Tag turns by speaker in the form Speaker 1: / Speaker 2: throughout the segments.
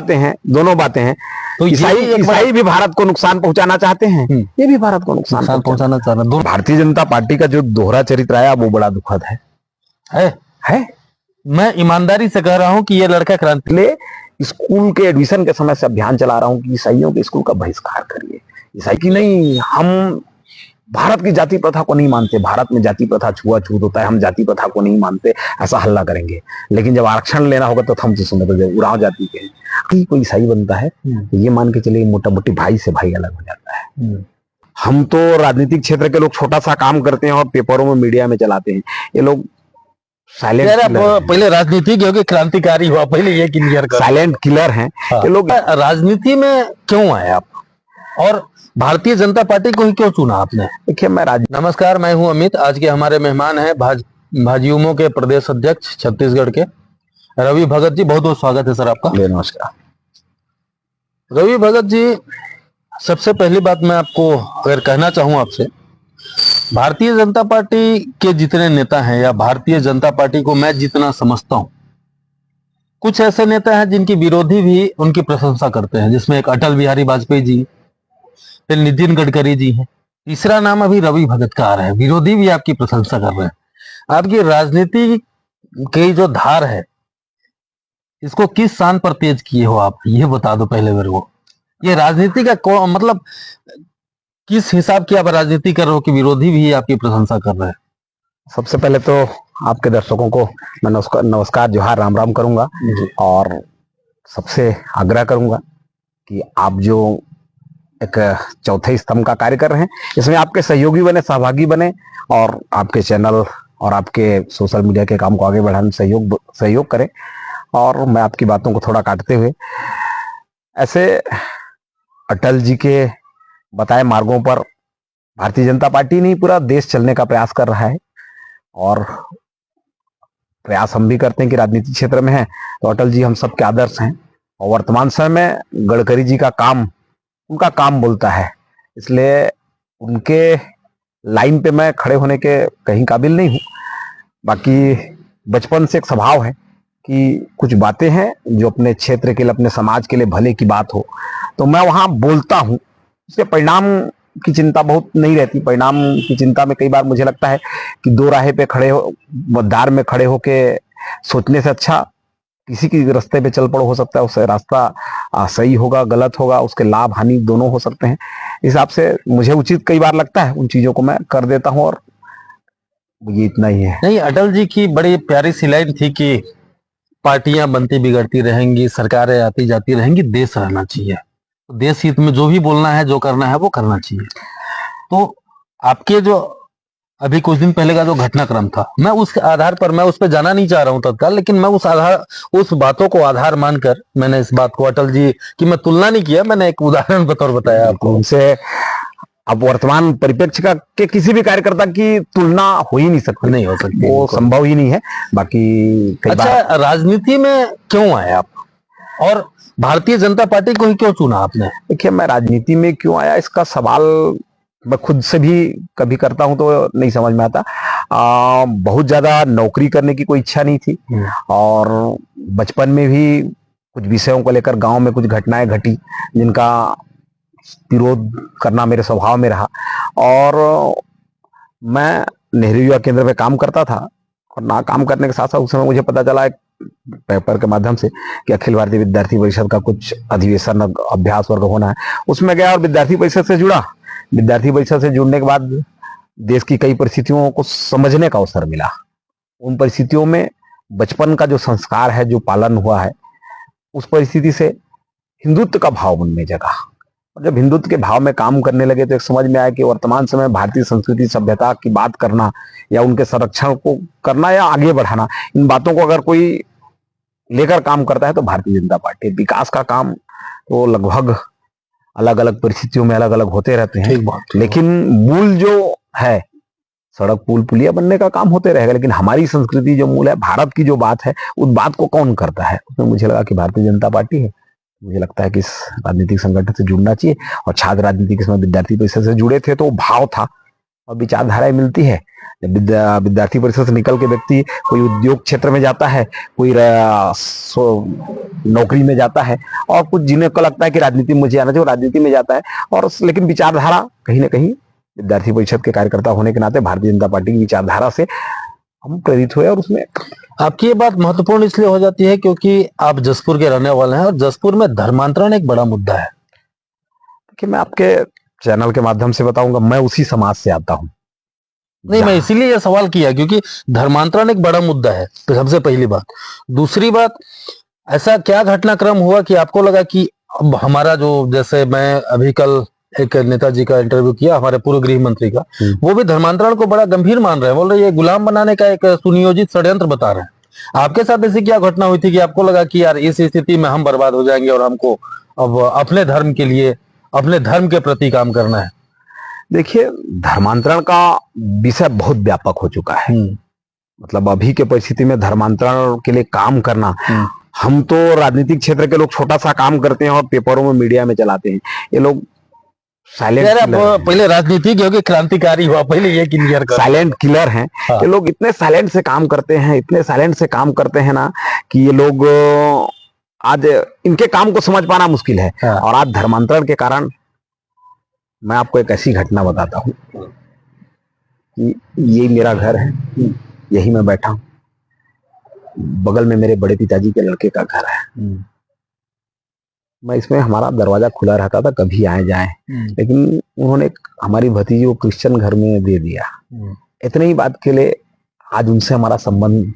Speaker 1: बातें हैं, दोनों बातें हैं।
Speaker 2: तो
Speaker 1: ईसाई भी भारत को नुकसान पहुंचाना चाहते हैं, ये भी भारत को नुकसान
Speaker 2: पहुंचाना चाह रहा है।
Speaker 1: भारतीय जनता पार्टी का जो दोहरा चरित्र आया वो बड़ा दुखद है।
Speaker 2: मैं ईमानदारी से कह रहा हूं कि ये लड़का क्रांति
Speaker 1: ले स्कूल के एडमिशन के समय से अभियान चला रहा हूं कि ईसाइयों के स्कूल का बहिष्कार करिए। ईसाई की नहीं, हम भारत की जाति प्रथा को नहीं मानते, भारत में जाति प्रथा छुआछूत होता है, हम जाति प्रथा को नहीं मानते, ऐसा हल्ला करेंगे। लेकिन जब आरक्षण लेना होगा तो हम तो सुने तो उराव जाति के कोई ईसाई बनता है तो ये मान के चलिए मोटा मोटी भाई से भाई अलग हो जाता है। हम तो राजनीतिक क्षेत्र के लोग छोटा सा काम करते हैं और पेपरों में मीडिया में चलाते हैं, ये लोग साइलेंट
Speaker 2: पहले राजनीति के क्रांतिकारी हुआ, पहले ये क्लियर कर।
Speaker 1: साइलेंट किलर हैं ये लोग।
Speaker 2: राजनीति में क्यों आए आप और भारतीय जनता पार्टी को ही क्यों चुना आपने?
Speaker 1: देखिए
Speaker 2: नमस्कार, मैं हूं अमित। आज के हमारे मेहमान हैं भाजयुमो के प्रदेश अध्यक्ष छत्तीसगढ़ के रवि भगत जी। बहुत बहुत स्वागत है सर आपका।
Speaker 1: नमस्कार
Speaker 2: रवि भगत जी, सबसे पहली बात मैं आपको अगर कहना चाहूं आपसे, भारतीय जनता पार्टी के जितने नेता हैं या भारतीय जनता पार्टी को मैं जितना समझता हूं, कुछ ऐसे नेता हैं जिनकी विरोधी भी उनकी प्रशंसा करते हैं, जिसमें एक अटल बिहारी वाजपेयी जी, फिर नितिन गडकरी जी हैं, तीसरा नाम अभी रवि भगत का आ रहा है। विरोधी भी आपकी प्रशंसा कर रहे हैं। आपकी राजनीति की जो धार है इसको किस शान पर तेज किए हो आप, ये बता दो पहले मेरे को। ये राजनीति का मतलब किस हिसाब की आप राजनीति कर रहे हो कि विरोधी भी आपकी प्रशंसा कर रहे हैं?
Speaker 1: सबसे पहले तो आपके दर्शकों को मैं नमस्कार जोहार राम राम करूंगा और सबसे आग्रह करूंगा कि आप जो एक चौथे स्तंभ का कार्य कर रहे हैं इसमें आपके सहयोगी बने, सहभागी बने और आपके चैनल और आपके सोशल मीडिया के काम को आगे बढ़ाने में सहयोग करें। और मैं आपकी बातों को थोड़ा काटते हुए, ऐसे अटल जी के बताए मार्गों पर भारतीय जनता पार्टी नहीं पूरा देश चलने का प्रयास कर रहा है और प्रयास हम भी करते हैं कि राजनीतिक क्षेत्र में है तो अटल जी हम सबके आदर्श हैं। और वर्तमान समय में गडकरी जी का काम उनका काम बोलता है, इसलिए उनके लाइन पे मैं खड़े होने के कहीं काबिल नहीं हूं। बाकी बचपन से एक स्वभाव है कि कुछ बातें हैं जो अपने क्षेत्र के लिए, अपने समाज के लिए भले की बात हो तो मैं वहां बोलता हूं। उसके परिणाम की चिंता बहुत नहीं रहती। परिणाम की चिंता में कई बार मुझे लगता है कि दो राहे पे खड़े हो, मतदार में खड़े होके सोचने से अच्छा किसी की रास्ते पे चल पड़ो। हो सकता है उससे रास्ता सही होगा, गलत होगा, उसके लाभ हानि दोनों हो सकते हैं। इस हिसाब से मुझे उचित कई बार लगता है, उन चीजों को मैं कर देता हूं और ये इतना ही है।
Speaker 2: नहीं, अटल जी की बड़ी प्यारी सी लाइन थी कि पार्टियां बनती बिगड़ती रहेंगी, सरकारें आती जाती रहेंगी, देश रहना चाहिए। देश हित में जो भी बोलना है, जो करना है वो करना चाहिए। तो आपके जो अभी कुछ दिन पहले का जो घटनाक्रम था, मैं उस आधार पर, मैं उस पर जाना नहीं चाह रहा हूं तत्काल, लेकिन मैं उस बातों को आधार मानकर मैंने इस बात को, अटल जी की मैं तुलना नहीं किया, मैंने एक उदाहरण बतौर बताया आपको।
Speaker 1: उनसे अब वर्तमान परिप्रेक्ष्य के किसी भी कार्यकर्ता की तुलना हो ही नहीं सकती,
Speaker 2: नहीं हो सकती,
Speaker 1: वो संभव ही नहीं है। बाकी
Speaker 2: अच्छा, राजनीति में क्यों आए आप और भारतीय जनता पार्टी को ही क्यों चुना आपने?
Speaker 1: देखिए, मैं राजनीति में क्यों आया इसका सवाल मैं खुद से भी कभी करता हूं तो नहीं समझ में आता। बहुत ज्यादा नौकरी करने की कोई इच्छा नहीं थी और बचपन में भी कुछ विषयों को लेकर गांव में कुछ घटनाएं घटी जिनका विरोध करना मेरे स्वभाव में रहा। और मैं नेहरू युवा केंद्र में काम करता था और ना काम करने के साथ साथ उस समय मुझे पता चला एक पेपर के माध्यम से कि अखिल भारतीय विद्यार्थी परिषद का कुछ अधिवेशन अभ्यास वर्ग होना है। उसमें गया और विद्यार्थी परिषद से जुड़ा। विद्यार्थी परिषद से जुड़ने के बाद देश की कई परिस्थितियों को समझने का अवसर मिला। उन परिस्थितियों में बचपन का जो संस्कार है, जो पालन हुआ है, उस परिस्थिति से हिंदुत्व का भाव मन में जगा। और जब हिंदुत्व के भाव में काम करने लगे तो एक समझ में आया कि वर्तमान समय भारतीय संस्कृति सभ्यता की बात करना या उनके संरक्षण को करना या आगे बढ़ाना, इन बातों को अगर कोई लेकर काम करता है तो भारतीय जनता पार्टी। विकास का काम तो लगभग अलग अलग परिस्थितियों में अलग अलग होते रहते हैं, लेकिन मूल जो है सड़क पुल पुलिया बनने का काम होते रहेगा। लेकिन हमारी संस्कृति जो मूल है, भारत की जो बात है, उस बात को कौन करता है? उसमें मुझे लगा कि भारतीय जनता पार्टी है। मुझे लगता है कि इस राजनीतिक संगठन से जुड़ना चाहिए और छात्र राजनीति के समय विद्यार्थी परिषद से जुड़े थे तो भाव था और विचारधाराएं मिलती है। जब विद्यार्थी परिषद से निकल के व्यक्ति कोई उद्योग क्षेत्र में जाता है, कोई नौकरी में जाता है, और कुछ जिन्हें को लगता है कि राजनीति में मुझे आना चाहिए, वो राजनीति में जाता है। और लेकिन विचारधारा कहीं ना कहीं विद्यार्थी परिषद के कार्यकर्ता होने के नाते भारतीय जनता पार्टी की विचारधारा से हम प्रेरित हुए। और उसमें
Speaker 2: आपकी ये बात महत्वपूर्ण इसलिए हो जाती है क्योंकि आप जसपुर के रहने वाले हैं और जसपुर में धर्मांतरण एक बड़ा मुद्दा है।
Speaker 1: कि मैं आपके चैनल के माध्यम से बताऊंगा, मैं उसी समाज से आता हूं।
Speaker 2: नहीं, मैं इसीलिए ये सवाल किया क्योंकि धर्मांतरण एक बड़ा मुद्दा है, तो सबसे पहली बात। दूसरी बात, ऐसा क्या घटनाक्रम हुआ कि आपको लगा कि अब हमारा जो, जैसे मैं अभी कल एक नेताजी का इंटरव्यू किया, हमारे पूर्व गृह मंत्री का, वो भी धर्मांतरण को बड़ा गंभीर मान रहे हैं, बोल रहे ये गुलाम बनाने का एक सुनियोजित षड्यंत्र बता रहे हैं। आपके साथ ऐसी क्या घटना हुई थी कि आपको लगा कि यार इस स्थिति में हम बर्बाद हो जाएंगे और हमको अब अपने धर्म के लिए, अपने धर्म के प्रति काम करना है?
Speaker 1: देखिए, धर्मांतरण का विषय बहुत व्यापक हो चुका है। मतलब अभी के परिस्थिति में धर्मांतरण के लिए काम करना, हम तो राजनीतिक क्षेत्र के लोग छोटा सा काम करते हैं और पेपरों में, मीडिया में चलाते हैं। ये लोग साइलेंट,
Speaker 2: पहले राजनीतिक हो, क्रांतिकारी हुआ, पहले ये क्लियर कर।
Speaker 1: साइलेंट किलर हैं।
Speaker 2: हाँ।
Speaker 1: ये लोग इतने साइलेंट से काम करते हैं, इतने साइलेंट से काम करते हैं ना, कि ये लोग आज इनके काम को समझ पाना मुश्किल है।
Speaker 2: हाँ।
Speaker 1: और आज धर्मांतरण के कारण मैं आपको एक ऐसी घटना बताता हूँ कि ये मेरा घर है, यही मैं बैठा हूँ, बगल में मेरे बड़े पिताजी के लड़के का घर है। मैं इसमें, हमारा दरवाजा खुला रहता था, कभी आए जाए, लेकिन उन्होंने हमारी भतीजी को क्रिश्चियन घर में दे दिया। इतने ही बात के लिए आज उनसे हमारा संबंध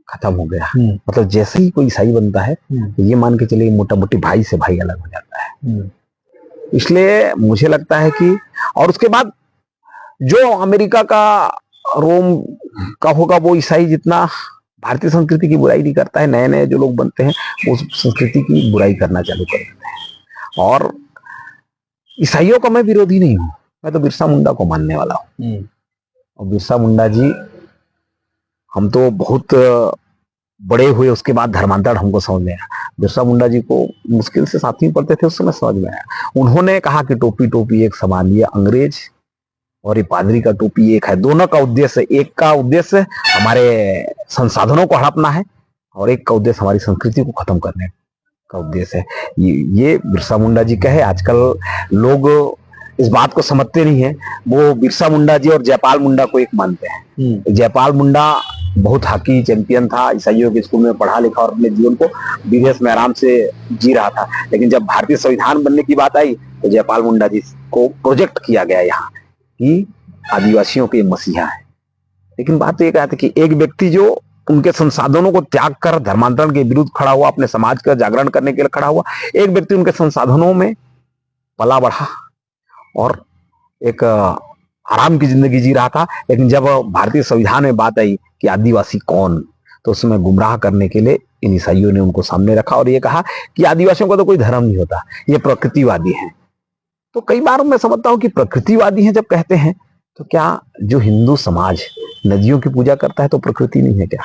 Speaker 1: खत्म हो गया। मतलब जैसे ही कोई ईसाई बनता है, तो ये मान के चलिए मोटा मोटी भाई से भाई अलग हो जाता है। इसलिए मुझे लगता है कि, और उसके बाद जो अमेरिका का, रोम का होगा, वो ईसाई जितना भारतीय संस्कृति की बुराई नहीं करता है, नए नए जो लोग बनते हैं वो संस्कृति की बुराई करना चालू कर देते हैं। और ईसाइयों का मैं विरोधी नहीं हूं, मैं तो बिरसा मुंडा को मानने वाला हूं। और बिरसा मुंडा जी, हम तो बहुत बड़े हुए, उसके बाद धर्मांतरण हमको समझ में आया। बिरसा मुंडा जी को मुश्किल से 7वीं पढ़ते थे, उस समय समझ में आया। उन्होंने कहा कि टोपी टोपी एक समान, ये अंग्रेज और ये पादरी का टोपी एक है, दोनों का उद्देश्य, एक का उद्देश्य हमारे संसाधनों को हड़पना है और एक का उद्देश्य हमारी संस्कृति को खत्म करने का उद्देश्य है। ये बिरसा मुंडा जी का है। आजकल लोग इस बात को समझते नहीं है। वो बिरसा मुंडा जी और जयपाल मुंडा को एक मानते हैं। जयपाल मुंडा बहुत हॉकी चैंपियन था, ईसाइयों के स्कूल में पढ़ा लिखा और अपने जीवन को विदेश में आराम से जी रहा था। लेकिन जब भारतीय संविधान बनने की बात आई, तो जयपाल मुंडा जी को प्रोजेक्ट किया गया यहाँ कि आदिवासियों के मसीहा है। लेकिन बात तो ये कहती कि एक व्यक्ति जो उनके संसाधनों को त्याग कर धर्मांतरण के विरुद्ध खड़ा हुआ, अपने समाज का जागरण करने के लिए खड़ा हुआ, एक व्यक्ति उनके संसाधनों में पला बढ़ा और एक आराम की जिंदगी जी रहा था। लेकिन जब भारतीय संविधान में बात आई कि आदिवासी कौन, तो उसमें गुमराह करने के लिए इन ईसाइयों ने उनको सामने रखा और ये कहा कि आदिवासियों का तो कोई धर्म नहीं होता, ये प्रकृतिवादी हैं। तो कई बार मैं समझता हूं कि प्रकृतिवादी हैं जब कहते हैं, तो क्या जो हिंदू समाज नदियों की पूजा करता है तो प्रकृति नहीं है क्या?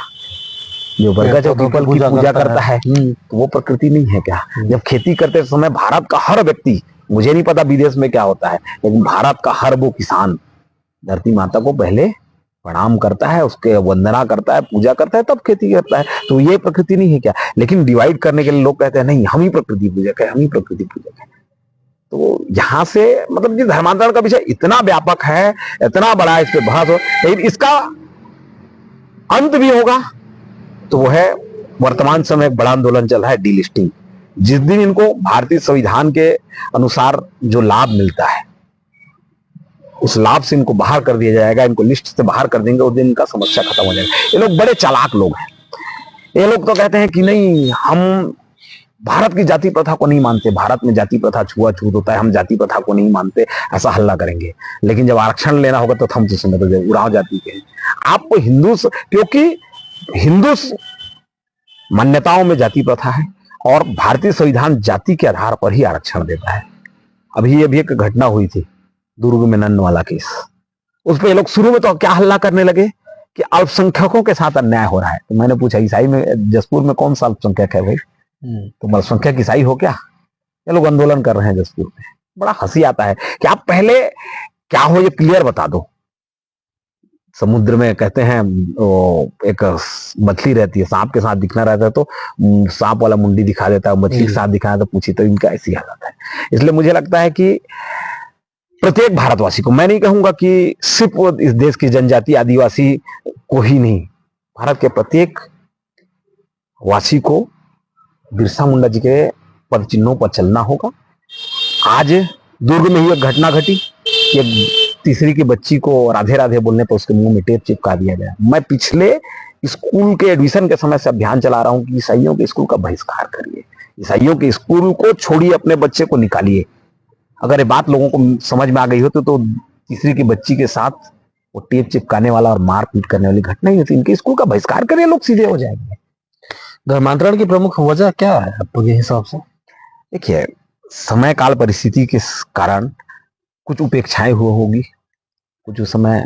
Speaker 1: जो बरगद और पीपल की पूजा करता है तो वो प्रकृति नहीं है क्या? जब खेती करते समय भारत का हर व्यक्ति, मुझे नहीं पता विदेश में क्या होता है, लेकिन भारत का हर वो किसान धरती माता को पहले प्रणाम करता है, उसके वंदना करता है, पूजा करता है, तब खेती करता है। तो ये प्रकृति नहीं है क्या? लेकिन डिवाइड करने के लिए लोग कहते हैं नहीं, हम ही प्रकृति पूजक है, हम ही प्रकृति पूजक है। तो यहाँ से मतलब कि धर्मांतरण का विषय इतना व्यापक है, इतना बड़ा, इस पे बहस हो, लेकिन इसका अंत भी होगा तो वो है, वर्तमान समय एक बड़ा आंदोलन चल रहा है, डीलिस्टिंग। जिस दिन इनको भारतीय संविधान के अनुसार जो लाभ मिलता है, उस लाभ से इनको बाहर कर दिया जाएगा, इनको लिस्ट से बाहर कर देंगे, उस दिन इनका समस्या खत्म हो जाएगा। ये लोग बड़े चालाक लोग हैं। ये लोग तो कहते हैं कि नहीं, हम भारत की जाति प्रथा को नहीं मानते, भारत में जाति प्रथा छुआछूत होता है, हम जाति प्रथा को नहीं मानते, ऐसा हल्ला करेंगे। लेकिन जब आरक्षण लेना होगा तो हम तो समय तो उराव जाति के हैं। आपको हिंदू, क्योंकि हिंदू मान्यताओं में जाति प्रथा है और भारतीय संविधान जाति के आधार पर ही आरक्षण देता है। अभी एक घटना हुई थी दुर्ग में, नन्न वाला केस, उस पर ये लोग शुरू में तो क्या हल्ला करने लगे कि अल्पसंख्यकों के साथ अन्याय हो रहा है। तो मैंने पूछा, ईसाई में, जसपुर में कौन सा अल्पसंख्यक है भाई? तुम अल्पसंख्यक ईसाई हो क्या? ये लोग आंदोलन कर रहे हैं जसपुर में। बड़ा हंसी आता है कि आप पहले क्या हो ये क्लियर बता दो। समुद्र में कहते हैं वो एक मछली रहती है, सांप के साथ दिखना रहता है तो सांप वाला मुंडी दिखा देता है, मछली के साथ दिखाया तो पूछी, तो इनका ऐसी हालत है। इसलिए मुझे लगता है कि प्रत्येक भारतवासी को, मैं नहीं कहूंगा कि सिर्फ इस देश की जनजाति आदिवासी को ही नहीं, भारत के प्रत्येक वासी को बिरसा मुंडा जी के पद चिन्हों पर चलना होगा। आज दुर्ग में ही एक घटना घटी, एक तीसरी की बच्ची को राधे राधे बोलने पर उसके मुंह में टेप चिपका दिया गया। मैं पिछले स्कूल के एडमिशन के समय से अभियान चला रहा हूं कि ईसाइयों के स्कूल का बहिष्कार करिए, ईसाइयों के स्कूल को छोड़िए, अपने बच्चे को निकालिए। अगर ये बात लोगों को समझ में आ गई हो तो तीसरी की बच्ची के साथ वो टेप चिपकाने वाला और मारपीट करने वाली घटना ही होती। इनके स्कूल का बहिष्कार करिए, लोग सीधे हो जाएंगे।
Speaker 2: धर्मांतरण की प्रमुख वजह क्या है आपके हिसाब से?
Speaker 1: देखिए, समय काल परिस्थिति के कारण कुछ उपेक्षाएं हुई होगी, कुछ उस समय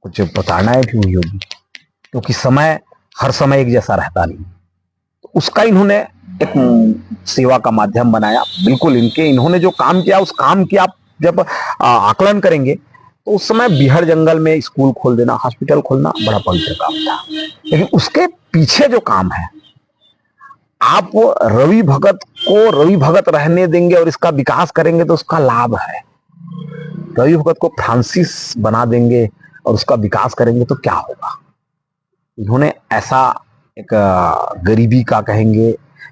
Speaker 1: कुछ प्रताड़नाएं भी हुई होगी, क्योंकि समय हर समय एक जैसा रहता नहीं। तो उसका इन्होंने एक सेवा का माध्यम बनाया। बिल्कुल इन्होंने जो काम किया, उस काम की आप जब आकलन करेंगे तो उस समय बिहार जंगल में स्कूल खोल देना, हॉस्पिटल खोलना बड़ा पवित्र काम था। लेकिन उसके पीछे जो काम है, आप रवि भगत को रवि भगत रहने देंगे और इसका विकास करेंगे तो उसका लाभ है। रवि भगत को फ्रांसिस बना देंगे और उसका विकास करेंगे तो क्या होगा। इन्होंने ऐसा एक गरीबी का कहेंगे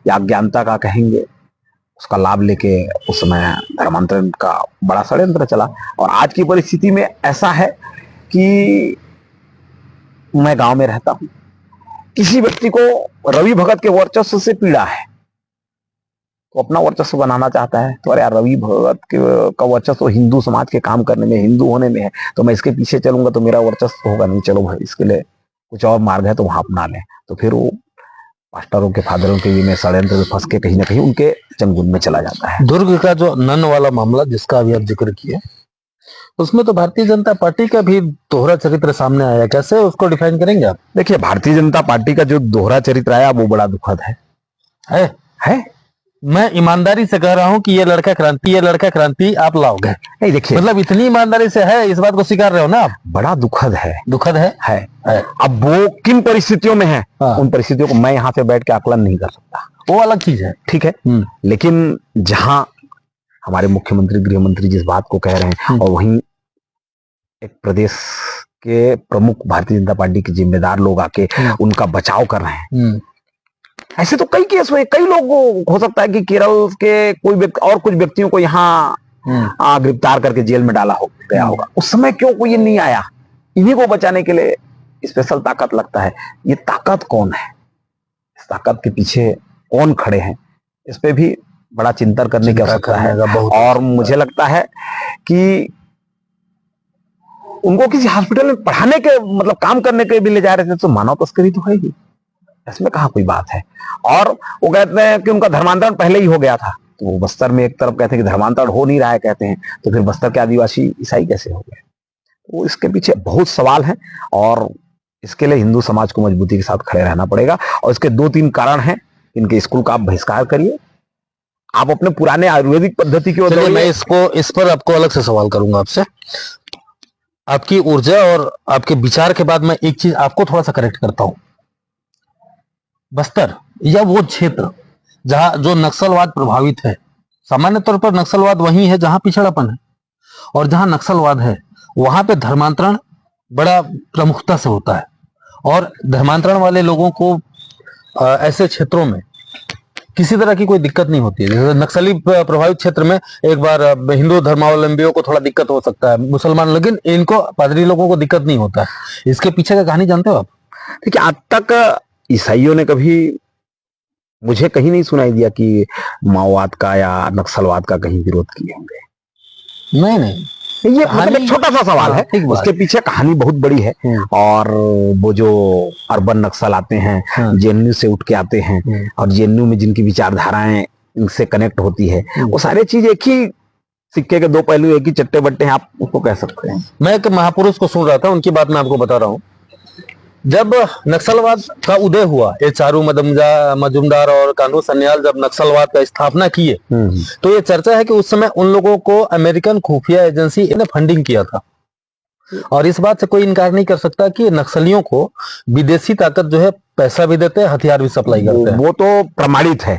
Speaker 1: या अज्ञानता का कहेंगे, उसका लाभ लेके उस समय धर्मांतरण का बड़ा षड्यंत्र चला। और आज की परिस्थिति में ऐसा है कि मैं गांव में रहता हूं, किसी व्यक्ति को रवि भगत के वर्चस्व से पीड़ा है तो अपना वर्चस्व बनाना चाहता है, तो अरे यार रवि भगत का वर्चस्व हिंदू समाज के काम करने में, हिंदू होने में है, तो मैं इसके पीछे चलूंगा तो मेरा वर्चस्व होगा नहीं, चलो भाई इसके लिए कुछ और मार्ग है तो वहां अपना लें। तो फिर वो पास्टरों के फादरों के लिए में षड्यंत्र में फंस के कहीं ना कहीं उनके चंगुल में चला जाता है।
Speaker 2: दुर्ग का जो नन वाला मामला जिसका अभी आप जिक्र किए, उसमें तो भारतीय जनता पार्टी का भी दोहरा चरित्र सामने आया, कैसे उसको डिफाइन करेंगे आप?
Speaker 1: देखिए, भारतीय जनता पार्टी का जो दोहरा चरित्र आया वो बड़ा दुखद है।
Speaker 2: मैं ईमानदारी से कह रहा हूं कि ये लड़का क्रांति आप लाओगे।
Speaker 1: नहीं, देखिए,
Speaker 2: मतलब इतनी ईमानदारी से है, इस बात को स्वीकार रहे हो ना आप?
Speaker 1: बड़ा दुखद है।
Speaker 2: है।
Speaker 1: अब वो किन परिस्थितियों में है, उन परिस्थितियों को मैं यहाँ पे बैठ के आकलन नहीं कर सकता,
Speaker 2: वो अलग चीज है,
Speaker 1: ठीक है। लेकिन जहां हमारे मुख्यमंत्री, गृह मंत्री जिस बात को कह रहे हैं और वहीं एक प्रदेश के प्रमुख भारतीय जनता पार्टी के जिम्मेदार लोग आके उनका बचाव कर रहे हैं, ऐसे तो कई केस हुए। कई लोग, हो सकता है कि केरल के कोई व्यक्ति और कुछ व्यक्तियों को यहाँ गिरफ्तार करके जेल में डाला हो गया होगा, उस समय क्यों कोई नहीं आया? इन्हीं को बचाने के लिए स्पेशल ताकत लगता है। ये ताकत कौन है, इस ताकत के पीछे कौन खड़े हैं, इस पे भी बड़ा चिंतन करने की आवश्यकता है। और मुझे लगता है कि उनको किसी हॉस्पिटल में पढ़ाने के मतलब काम करने के भी ले जा रहे थे तो मानव तस्करी तो है ही, इसमें कहाँ कोई बात है। और वो कहते हैं कि उनका धर्मांतरण पहले ही हो गया था, तो वो बस्तर में एक तरफ कहते हैं कि धर्मांतरण हो नहीं रहा है कहते हैं, तो फिर बस्तर के आदिवासी ईसाई कैसे हो गए? वो इसके पीछे बहुत सवाल है और इसके लिए हिंदू समाज को मजबूती के साथ खड़े रहना पड़ेगा। और इसके 2-3 कारण हैं। इनके स्कूल का आप बहिष्कार करिए, आप अपने पुराने आयुर्वेदिक पद्धति की ओर,
Speaker 2: मैं इस पर आपको अलग से सवाल करूंगा आपसे। आपकी ऊर्जा और आपके विचार के बाद मैं एक चीज आपको थोड़ा सा करेक्ट करता हूं। बस्तर या वो क्षेत्र जहां जो नक्सलवाद प्रभावित है, सामान्य तौर पर नक्सलवाद वही है जहां पिछड़ापन है, और जहां नक्सलवाद है वहां पे धर्मांतरण बड़ा प्रमुखता से होता है। और धर्मांतरण वाले लोगों को ऐसे क्षेत्रों में किसी तरह की कोई दिक्कत नहीं होती है। जैसे नक्सली प्रभावित क्षेत्र में एक बार हिंदू धर्मावलंबियों को थोड़ा दिक्कत हो सकता है, मुसलमान, लेकिन इनको पादरी लोगों को दिक्कत नहीं होता है। इसके पीछे का कहानी जानते हो आप?
Speaker 1: देखिए, आज तक ईसाइयों ने कभी मुझे कहीं नहीं सुनाई दिया कि माओवाद का या नक्सलवाद का कहीं विरोध किए होंगे।
Speaker 2: नहीं,
Speaker 1: ये मतलब एक छोटा सा सवाल है, इसके पीछे कहानी बहुत बड़ी है। और वो जो अर्बन नक्सल आते हैं, जेएनयू से उठ के आते हैं और जेएनयू में जिनकी विचारधाराएं इनसे कनेक्ट होती है, वो सारी चीज एक ही सिक्के के 2 पहलू, एक ही चट्टे बट्टे हैं, आप उसको कह सकते हैं।
Speaker 2: मैं एक महापुरुष को सुन रहा था, उनकी बात मैं आपको बता रहा हूँ। जब नक्सलवाद का उदय हुआ, ये चारू मजुमदार और कान्हू सन्याल जब नक्सलवाद का स्थापना किए, तो ये चर्चा है कि उस समय उन लोगों को अमेरिकन खुफिया एजेंसी ने फंडिंग किया था। और इस बात से कोई इनकार नहीं कर सकता कि नक्सलियों को विदेशी ताकत जो है पैसा भी देते हैं, हथियार भी सप्लाई करते हैं।
Speaker 1: वो तो प्रमाणित है,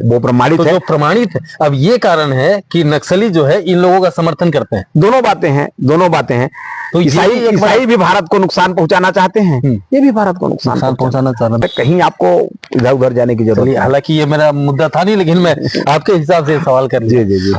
Speaker 2: वो प्रमाणित
Speaker 1: तो
Speaker 2: है।
Speaker 1: जो
Speaker 2: प्रमाणित है, अब ये कारण है कि नक्सली जो है इन लोगों का समर्थन करते हैं।
Speaker 1: दोनों बातें हैं।
Speaker 2: तो
Speaker 1: ईसाई भी भारत को नुकसान पहुंचाना चाहते हैं, ये भी भारत को नुकसान
Speaker 2: पहुंचाना चाहते हैं।
Speaker 1: कहीं आपको इधर उधर जाने की जरूरत नहीं।
Speaker 2: हालांकि ये मेरा मुद्दा था नहीं, लेकिन मैं आपके हिसाब से सवाल कर लिया।
Speaker 1: जी।